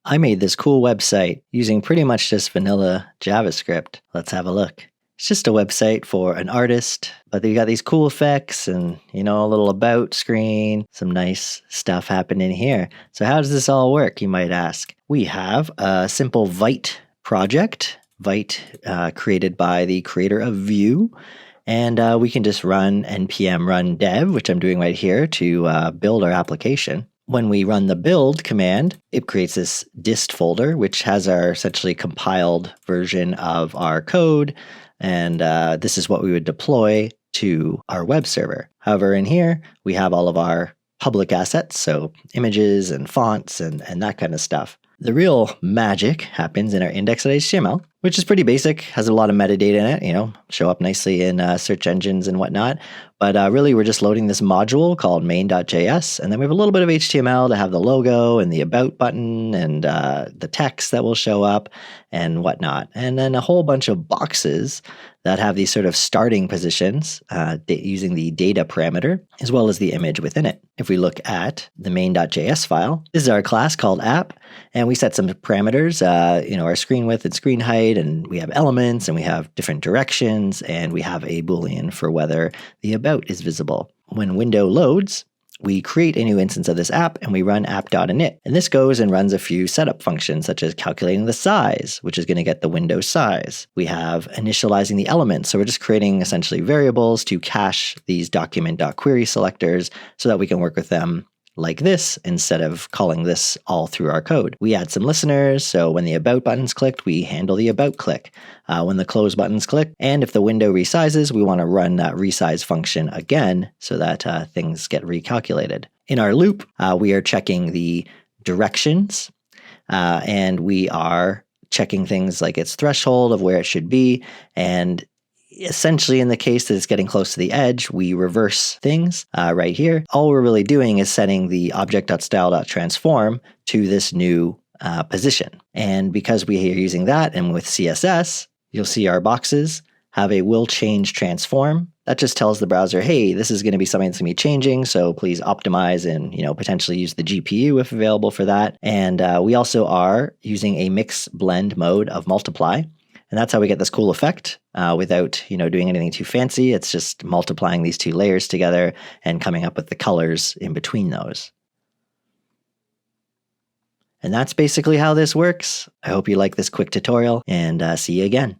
I made this cool website using pretty much just vanilla JavaScript. Let's have a look. It's just a website for an artist, but you got these cool effects and, a little about screen, some nice stuff happening here. So how does this all work, you might ask? We have a simple Vite project, Vite created by the creator of Vue. And we can just run npm run dev, which I'm doing right here to build our application. When we run the build command, it creates this dist folder, which has our essentially compiled version of our code. And this is what we would deploy to our web server. However, in here, we have all of our public assets, so images and fonts and that kind of stuff. The real magic happens in our index.html, which is pretty basic, has a lot of metadata in it, show up nicely in search engines and whatnot. But really, we're just loading this module called main.js, and then we have a little bit of HTML to have the logo and the about button and the text that will show up and whatnot. And then a whole bunch of boxes that have these sort of starting positions using the data parameter, as well as the image within it. If we look at the main.js file, this is our class called app, and we set some parameters, our screen width and screen height, and we have elements, and we have different directions, and we have a Boolean for whether the about is visible. When window loads, we create a new instance of this app and we run app.init. And this goes and runs a few setup functions, such as calculating the size, which is going to get the window size. We have initializing the elements. So we're just creating essentially variables to cache these document.query selectors so that we can work with them like this instead of calling this all through our code. We add some listeners, so when the about button's clicked, we handle the about click. When the close button's clicked, and if the window resizes, we want to run that resize function again so that things get recalculated. In our loop, we are checking the directions, and we are checking things like its threshold of where it should be, and essentially, in the case that it's getting close to the edge, we reverse things right here. All we're really doing is setting the object.style.transform to this new position. And because we are using that, and with CSS, you'll see our boxes have a will change transform. That just tells the browser, hey, this is going to be something that's going to be changing, so please optimize and potentially use the GPU if available for that. And we also are using a mix blend mode of multiply. And that's how we get this cool effect without, doing anything too fancy. It's just multiplying these two layers together and coming up with the colors in between those. And that's basically how this works. I hope you like this quick tutorial, and see you again.